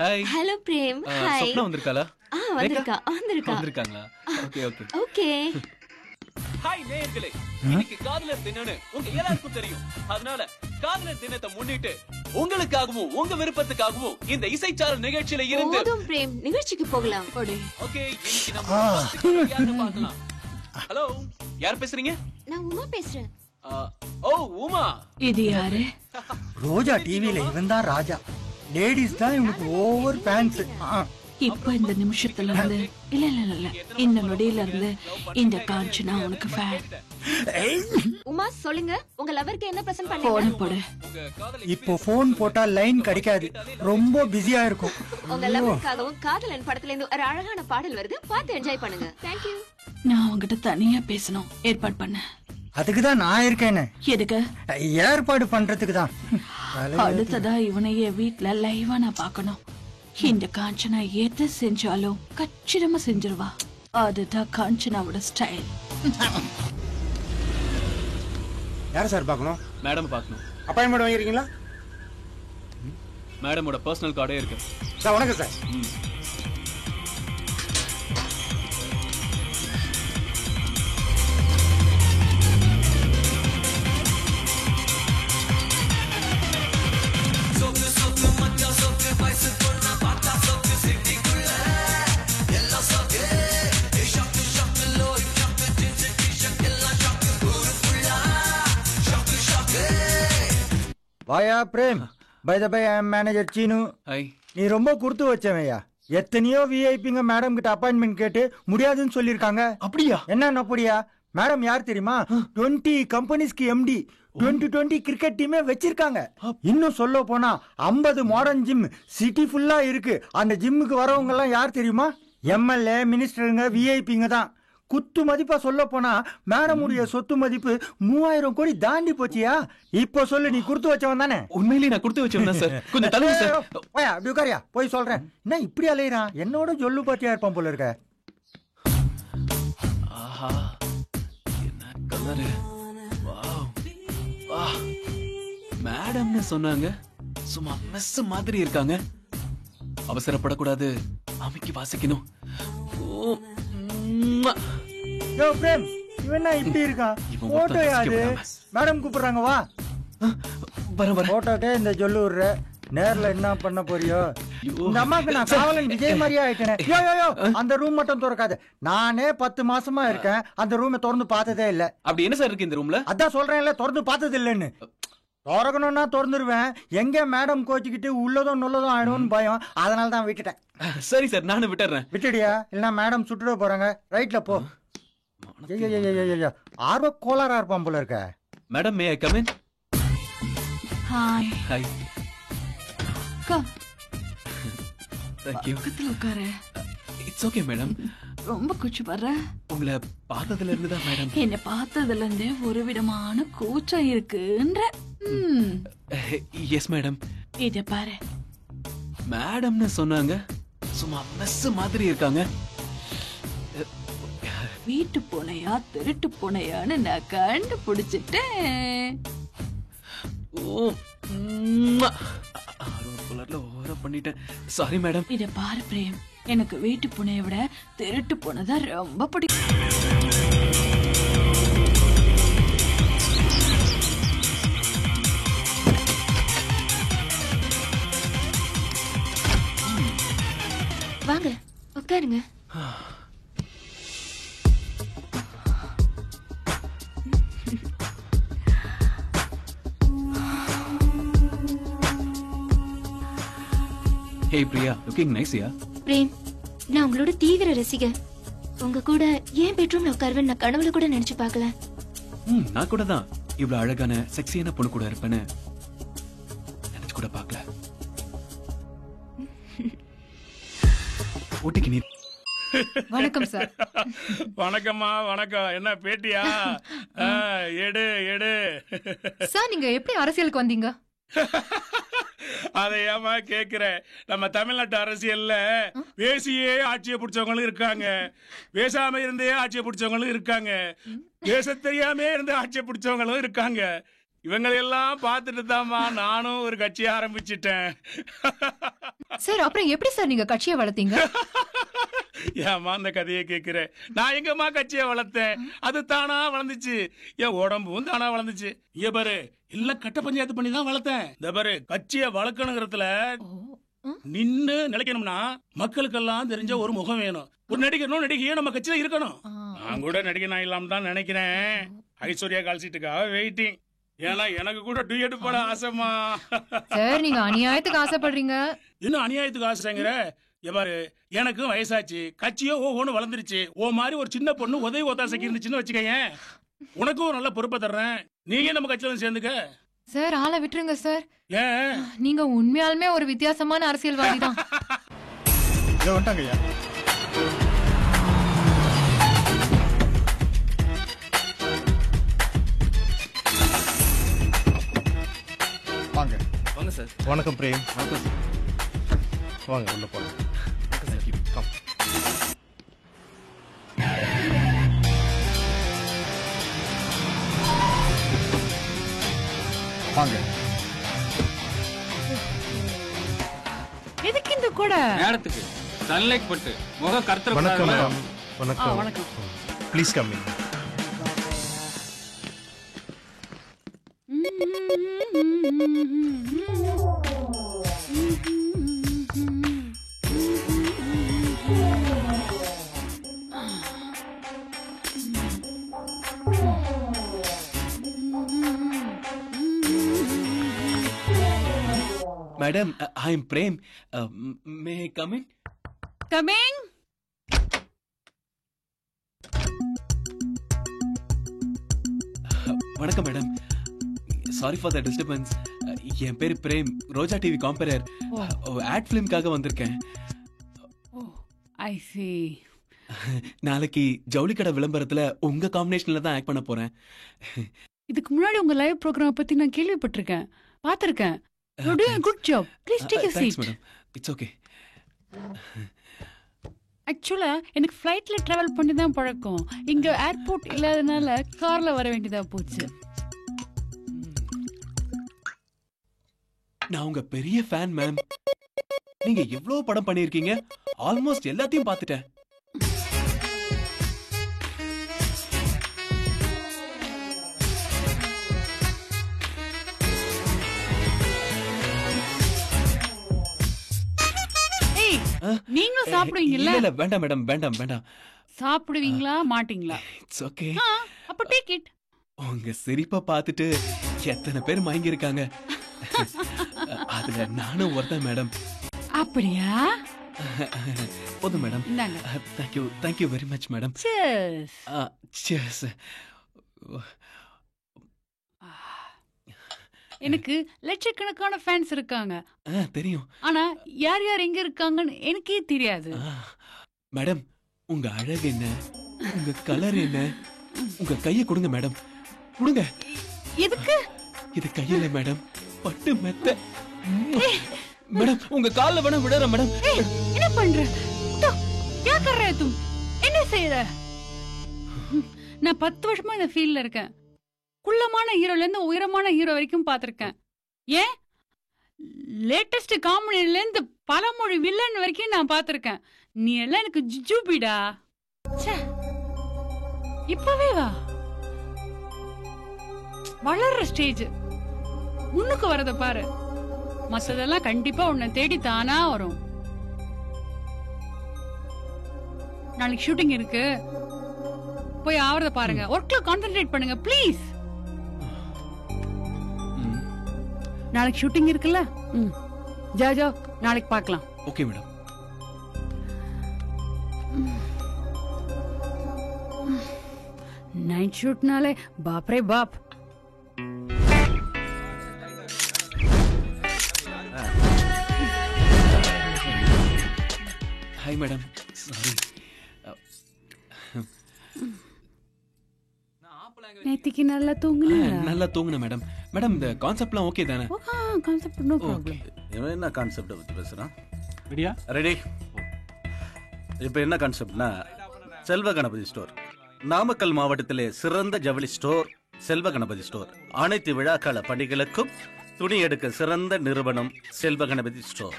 Hi. Hello Prem. Hi. Swapna வந்திருக்காளா? வந்திருக்காங்களா? Okay. Okay. Hi நேயர்களே. இன்னைக்கு காதலர் தினம்னு உங்க எல்லாருக்கும் தெரியும். அதனால காதலர் தினத்தை முன்னிட்டு உங்களுக்காகவும் உங்க விருப்பத்துக்காகவும் இந்த இசைச்சாரல் நிகழ்ச்சியில இருந்து போதும் பிரேம், நிகழ்ச்சிக்கு போகலாம். ஓகே, இன்னைக்கு நம்ம யாரை பார்க்கலாம்? ஹலோ, யார் பேசுறீங்க? நான் உமா பேசுறேன். ஓ உமா. இது யாரு? ரோஜா டிவில இவன் தான் ராஜா. லேடிஸ் தான் இவனுக்கு ஓவர் ஃபேன்ஸ். இப்ப இந்த நிமிஷத்துல இருந்து இல்ல இந்த நொடியில இருந்து இந்த காஞ்சனா உனக்கு ஃபேன். உமா சொல்லுங்க, உங்க லவருக்கு என்ன பிரசன்ட் போன பண்ணீங்க? போடு. இப்போ போன் போட்டா லைன் கிடைக்காது, ரொம்ப பிஸியா இருக்கும். உங்க லவருக்காகவும் காதலன் படத்துல இருந்து ஒரு அழகான பாடல் வருது, பார்த்து என்ஜாய் பண்ணுங்க. Thank you. நான் உன்கிட்ட தனியா பேசணும், ஏற்பாடு பண்ண. அதுக்குதான் நான் இருக்கேன்னு. எதுக்கு? ஏற்பாடு பண்றதுக்கு தான். அடுத்ததா இவனையே வீட்டுல லைவா நான் பாக்கணும். இந்த காஞ்சனா எதை செஞ்சாலும் கச்சிதமா செஞ்சிருவா. அதுதான் காஞ்சனாவோட ஸ்டைல். யார சார் பார்க்கணும்? மேடம் பார்க்கணும். அப்பாயின்மெண்ட் வாங்கிருக்கீங்களா? மேடமோட பர்சனல் கார்டே இருக்கு. சார் வணக்கம் சார். வாயா Prem. By the by, I am manager Seenu. Hi. நீ ரொம்ப கொடுத்து வச்சவையா. எத்தனையோ விஐபிங்க மேடம் கிட்ட அப்பாயின்மெண்ட் கேட்டு முடியாதுன்னு சொல்லிருக்காங்க. அப்படியா? என்ன அப்படியா? மேடம் யார் தெரியுமா? 20 கம்பெனிஸ்க்கு எம்டி, 20 கிரிக்கெட் டீமே வச்சிருக்காங்க. இன்னும் சொல்ல போனா 50 மாடர்ன் ஜிம் சிட்டி ஃபுல்லா இருக்கு. அந்த ஜிம்முக்கு வரவங்க எல்லாம் யார் தெரியுமா? எம்எல்ஏ, மினிஸ்டருங்க, விஐபிங்க தான். குத்து மதிப்பா சொல்ல போனா மேடமுடைய சொத்து மதிப்பு 3000 கோடி தாண்டி போச்சியா. இப்ப சொல்லு, நீ கொடுத்து வச்சவன் தானே? உண்மையிலேயே நான் கொடுத்து வச்சவன் தான் சார். கொஞ்சம் தள்ளுங்க சார். போயா, அப்படி உட்காரியா, போய் சொல்றேன். என்ன இப்படி அலையிறான்? என்னோட சொல்லு பாத்தியா இருப்பான் போல இருக்க. ஆஹா, என்ன கலரு. வாவ். வா. மேடம்னு சொன்னாங்க, சும்மா மெஸ் மாதிரி இருக்காங்க. அவசரப்படக்கூடாது, அமைக்கி வாசிக்கணும். ஓ, ம்மா. யோ பிரேம், இவன் இப்படி இருக்கான்? இவன் போட்டோ ஒருத்தன் யாது? ரசிக்கப்படாம. மேடம் கூப்பிடுறாங்க, வா. வர போட்டோட்டே இந்த சொல்லு விடுற. நேர்ல என்ன பண்ண போறியோ? இந்த அம்மாக்கு நான் காவலன் விஜய் மாதிரியே ஆயிட்டேனே. யோ யோ யோ, அந்த ரூம் மட்டும் திறக்காது. நானே 10 மாசமா இருக்கேன், அந்த ரூமை திறந்து பார்த்ததே இல்ல. அப்படி என்ன சார் இருக்கு இந்த ரூம்ல? அதான் சொல்றேன்ல, திறந்து பார்த்தது இல்லன்னு. திறக்கணும்னா திறந்துருவேன். எங்க மேடம் கோச்சிக்கிட்டு உள்ளதும் நுள்ளதும் ஆயிடும்னு பயம், அதனால தான் விட்டுட்டேன். சரி சார், நானும் விட்டுறேன். விட்டுடியா? இல்ல மேடம் சுட்டுட போறாங்க. ரைட்ல போ. ஆர்வ கோளாரா இருப்பான் போல இருக்க. Madam, May I come in? Hi. Hi. Come. Thank you. பக்கத்துல உட்காரு. It's okay madam. ரொம்ப குச்சி வர்ற. உங்களை பார்த்ததுல இருந்து தான் மேடம். என்ன பார்த்ததுல இருந்தே ஒரு விதமான கூச்சம் இருக்குன்ற. Yes madam. இத பாரு. மேடம்னு சொன்னாங்க, சும்மா மெஸ் மாதிரி இருக்காங்க. வீட்டு பூனையா திருட்டு பூனையான்னு நான் கண்டுபிடிச்சிட்டேன். ஓ, கலர்ல ஓவரா பண்ணிட்டேன். Sorry madam. இத பாரு பிரேம், எனக்கு வீட்டு பூனையை விட திருட்டு பூனை தான் ரொம்ப பிடிக்கும். வாங்க உட்காருங்க. ஹே பிரியா, லுக்கிங் நைஸ் யா. பிரேம், நான் உங்களோட தீவிர ரசிகர். உங்க கூட ஏன் பெட்ரூம்ல உட்காருவேன் நான் கனவுல கூட நினைச்சு பார்க்கல. நான் கூட தான் இவ்வளவு அழகான செக்ஸியான பொண்ணு கூட இருப்பேன்னு நினைச்சு கூட பார்க்கல. ஊட்டிக்கு நீ. வணக்கம் சார். வணக்கம்மா, வணக்கம். என்ன பேட்டியா? எடு எடு. சார், நீங்க எப்படி அரசியலுக்கு வந்தீங்க? அதை ஏமா கேக்குற? நம்ம தமிழ்நாட்டு அரசியல்ல பேசியே ஆட்சியை பிடிச்சவங்களும் இருக்காங்க, பேசாம இருந்தே ஆட்சியை பிடிச்சவங்களும் இருக்காங்க, பேச தெரியாம இருந்து ஆட்சியை பிடிச்சவங்களும் இருக்காங்க. இவங்களெல்லாம் பார்த்துட்டு தான்மா நானும் ஒரு கட்சி ஆரம்பிச்சிட்டேன். சார் அப்புறம் எப்படி சார் நீங்க கட்சியை வளர்த்தீங்க? ஏமா அந்த கதையை கேக்குறேன்? நான் எங்கம்மா கட்சியை வளர்த்தேன்? அது தானா வளர்ந்துச்சு. என் உடம்பும் தானா வளர்ந்துச்சு. இங்க பாரு, இல்ல கட்ட பஞ்சாயத்து பண்ணி தான் வளர்த்தேன். இந்த பாரு, கட்சியை வளர்க்கணுங்கிறதுல நின்னு நினைக்கணும்னா மக்களுக்கெல்லாம் தெரிஞ்ச ஒரு முகம் வேணும். ஒரு நடிகனும் நடிகையும் நம்ம கட்சியில இருக்கணும். நான் கூட நடிகனா இல்லாம தான் நினைக்கிறேன். ஐஸ்வர்யா கால்சீட்டுக்காக வெயிட்டிங். ஏன்னா எனக்கு கூட டூயட் போட ஆசைமா. சார் நீங்க அநியாயத்துக்கு ஆசைப்படுறீங்க. இன்னும் அநியாயத்துக்கு ஆசைங்கிற? எவ்வாறு, எனக்கும் வயசாச்சு, கட்சியோ ஓன்னு வளர்ந்துருச்சு. ஓ மாதிரி ஒரு சின்ன பொண்ணு உதவி ஒத்தாசைக்கு இருந்துச்சுன்னு வச்சுக்கங்க, உனக்கும் ஒரு நல்ல பொறுப்பை தர்றேன். நீங்க நம்ம கட்சியில சேர்ந்துக்க. சார் ஆளை விட்டுருங்க சார். ஏன்? நீங்க உண்மையாலுமே ஒரு வித்தியாசமான அரசியல்வாதி தான். வந்துட்டாங்கய்யா. வாங்க வாங்க சார். வணக்கம் பிரேம். வணக்கம். வாங்க உள்ள போலாம். கம். வாங்க. எதுக்கு இந்த கூட? மேடத்துக்கு சன்லைட் பட்டு முகம் கருத்துற. வணக்கம் மேடம். வணக்கம். வணக்கம். Please come in. Madam, I am Prem. May I come in? Coming. வணக்கம் madam. Sorry for the disturbance. என் பேரு Prem, Roja TV compere. Ad ஃபிலிம்காக வந்திருக்கேன். I see. நாளைக்கு ஜவுளி கடை விளம்பரத்துல உங்க காம்பினேஷன்ல தான் ஆக்ட் பண்ண போறேன். இதுக்கு முன்னாடி உங்க லைவ் ப்ரோக்ராம் பத்தி நான் கேள்விப்பட்டிருக்கேன், பார்த்திருக்கேன். You're doing a good job. Please take a seat. Thanks madam. It's okay. ஆக்சுவலா எனக்கு ஃப்ளைட்ல டிராவல் பண்ணி தான் பழக்கம். இங்க ஏர்போர்ட் இல்லாதனால கார்ல வர வேண்டியதா போச்சு. நான் உங்க பெரிய ஃபேன் மேம். நீங்க எவ்வளவு படம் பண்ணிருக்கீங்க, ஆல்மோஸ்ட் எல்லாத்தையும் பார்த்துட்டேன். நீங்களும் சாப்பிடுவீங்கல்ல? இல்ல வேண்டாம் மேடம், வேண்டாம் வேண்டாம். சாப்பிடுவீங்களா மாட்டீங்களா? It's okay. அப்ப டேக் இட். உங்க சிரிப்பை பார்த்துட்டு எத்தனை பேர் மயங்கி இருக்காங்க. அதுல நானும் ஒருத்தன் மேடம். அப்படியா? போதும் மேடம். இந்தாங்க. Thank you very much madam. Cheers. Cheers. எனக்கு லட்சக்கணக்கான ஃபேன்ஸ் இருக்காங்க. தெரியும். ஆனா யார் யார் எங்க இருக்காங்கன்னு எனக்கே தெரியாது. மேடம், உங்க அழகு என்ன, உங்க கலர் என்ன, உங்க கையை கொடுங்க மேடம், கொடுங்க. எதுக்கு? இது கையில மேடம், பட்டு மெத்த. மேடம், உங்க கால்ல வேணா விடுற மேடம். என்ன பண்ற? क्या कर रहे तुम? என்ன செய்யற? நான் 10 வருஷமா இந்த ஃபீல்ட்ல இருக்கேன். குள்ளமான ஹீரோல இருந்து உயரமான ஹீரோ வரைக்கும் பார்த்திருக்கேன். ஏன் லேட்டஸ்ட் காமெடில இருந்து பலமொழி வில்லன் வரைக்கும் நான் பார்த்திருக்கேன். நீ எல்லாம் எனக்கு ஜுஜுபிடா. இப்பவே வா, வளர்ற ஸ்டேஜ் முன்னுக்கு வரத பாரு. மத்ததெல்லாம் கண்டிப்பா உன்னை தேடி தானா வரும். நாளைக்கு ஷூட்டிங் இருக்கு, போய் ஆவறத பாருங்க. ஒர்க்ல கான்சென்ட்ரேட் பண்ணுங்க ப்ளீஸ். நாளைக்கு ஷூட்டிங் இருக்குல்ல? ஜா ஜா, நாளைக்கு பார்க்கலாம். Okay madam. நைட் ஷூட்னாலே பாப்ரே பாப். Hi madam, sorry. நேத்திக்கு நல்லா தூங்குனீங்களா? நல்லா தூங்குனேன் மேடம். மேடம், இந்த கான்செப்ட்லாம் ஓகே தானே? Concept no problem. இவன் என்ன கான்செப்டை பற்றி பேசுகிறான்? ரெடியா? ரெடி. இப்போ என்ன கான்செப்ட்னா, செல்வ கணபதி ஸ்டோர். நாமக்கல் மாவட்டத்திலே சிறந்த ஜவுளி ஸ்டோர் செல்வ கணபதி ஸ்டோர். அனைத்து விழாக்கால பண்டிகைகளுக்கும் துணி எடுக்க சிறந்த நிறுவனம் செல்வ கணபதி ஸ்டோர்.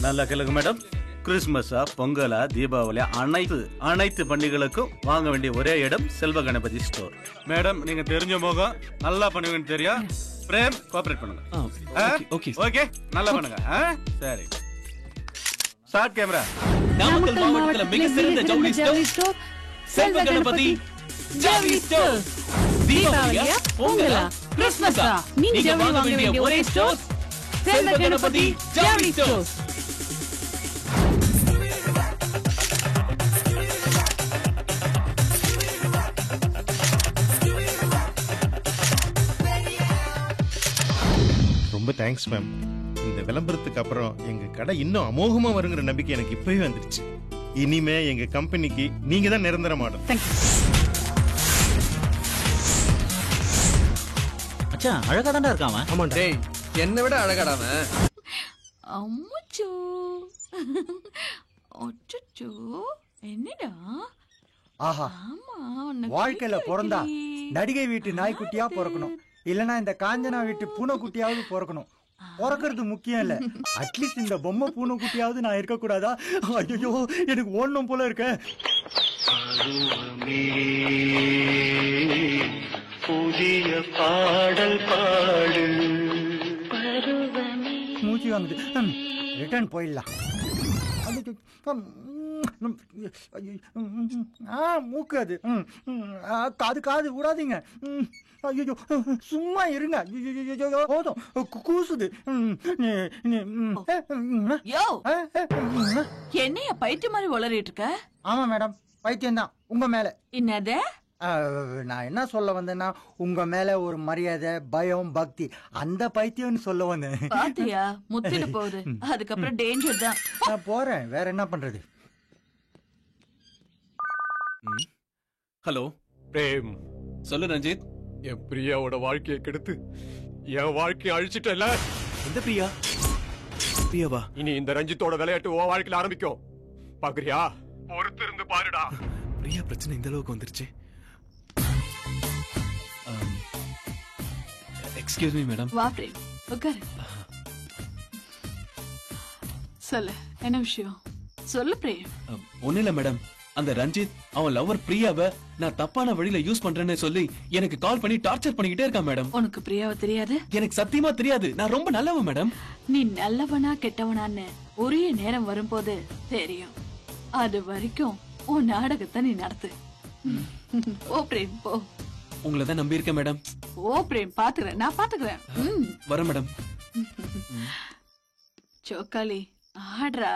நல்லா கேளுங்க மேடம். கிறிஸ்மஸா, பொங்கலா, தீபாவளியா, அனைத்து பண்டிகைகளுக்கும் வாங்க வேண்டிய ஒரே இடம் செல்வ கணபதி ஸ்டோர். மேடம், நீங்க தெரிஞ்ச முகம், நல்லா பண்ணுவீங்கன்னு தெரியும். பிரேம், கோஆபரேட் பண்ணுங்க. ஓகே, நல்லா பண்ணுங்க. சரி, ஸ்டார்ட் கேமரா. நாமக்கல் மாவட்டத்துல மிக சிறந்த ஜவுளி ஸ்டோர் செல்வ கணபதி ஜவுளி ஸ்டோர். தீபாவளியா, பொங்கலா, கிறிஸ்மஸா, நீங்க வாங்க வேண்டிய ஒரே ஸ்டோர் செல்வ கணபதி ஜவுளி ஸ்டோர். ரொம்ப தேங்க்ஸ் மேம். இந்த விளம்பரத்துக்கு அப்புறம் எங்க கடை இன்னும் அமோகமா வருங்கிற நம்பிக்கை எனக்கு இப்பவே வந்துருச்சு. இனிமே எங்க கம்பெனிக்கு நீங்க தான் நிரந்தர மாடல். மச்சான் அழகா தான்டா இருக்கான் அவன். ஆமாண்டா. டேய், என்னை விட அழகாடாம. அம்முச்சோ அச்சச்சோ என்னடா? ஆஹா, ஆமா வாழ்க்கையில பிறந்தா நடிகை வீட்டு நாய்க்குட்டியா பிறக்கணும், இல்லனா இந்த காஞ்சனா வீட்டு பூனைக்குட்டியாவது பிறக்கணும். பிறக்கிறது முக்கியம் இல்ல, அட்லீஸ்ட் இந்த பொம்மை பூனைக்குட்டியாவது நான் இருக்க கூடாதா? ஐயோ, எனக்கு ஓடணும் போல இருக்க. புதிய பாடல் பாடு, மூச்சு வாங்குது. ரிட்டர்ன் போயிடலாம். மூக்கு அது, காது விடாதீங்க. ஐயோ, சும்மா இருங்க. போதும், கூசுது. என்னைய பைத்தியம் மாதிரி வளரிட்டு இருக்க? ஆமா மேடம், பைத்தியம் தான் உங்க மேல. என்னது? நான் என்ன சொல்ல வந்தேன்னா, உங்க மேல ஒரு மரியாதை, பயம், பக்தி, அந்த பைத்தியம்னு சொல்ல வந்தேன். பாத்தியா, முத்திட்டு போகுது. அதுக்கப்புறம் டேஞ்சர் தான். நான் போறேன், வேற என்ன பண்றது? ஹலோ பிரேம், சொல்லு ரஞ்சித். என் பிரியாவோட வாழ்க்கையை கெடுத்து என் வாழ்க்கையை அழிச்சிட்டல. எந்த பிரியா? பிரியாவா? இனி இந்த ரஞ்சித்தோட விளையாட்டு உன் வாழ்க்கையில ஆரம்பிக்கும். பாக்குறியா? பொறுத்து இருந்து பாருடா. பிரியா பிரச்சனை இந்த அளவுக்கு வந்துருச்சு. Excuse me madam. வா பிரேம், உட்காரு. சொல்லு, என்ன விஷயம்? சொல்லு பிரேம். ஒண்ணு இல்ல மேடம், அந்த ரஞ்சித் அவன் லவர் பிரியாவை நான் தப்பான வழியில யூஸ் பண்றேன்னு சொல்லி எனக்கு கால் பண்ணி டார்ச்சர் பண்ணிக்கிட்டே இருக்கான் மேடம். உனக்கு பிரியாவை தெரியாது? எனக்கு சத்தியமா தெரியாது. நான் ரொம்ப நல்லவன் மேடம். நீ நல்லவனா கெட்டவனான்னு உரிய நேரம் வரும்போது தெரியும். அது வரைக்கும் உன் நாடகத்தை நீ நடத்து. ஓ பிரேம், போ. உங்களை தான் நம்பி இருக்கேன் மேடம். ஓ பிரேம், பாத்துக்கிறேன், நான் பாத்துக்கிறேன். வரேன் மேடம். சோக்காளி, ஆடுறா.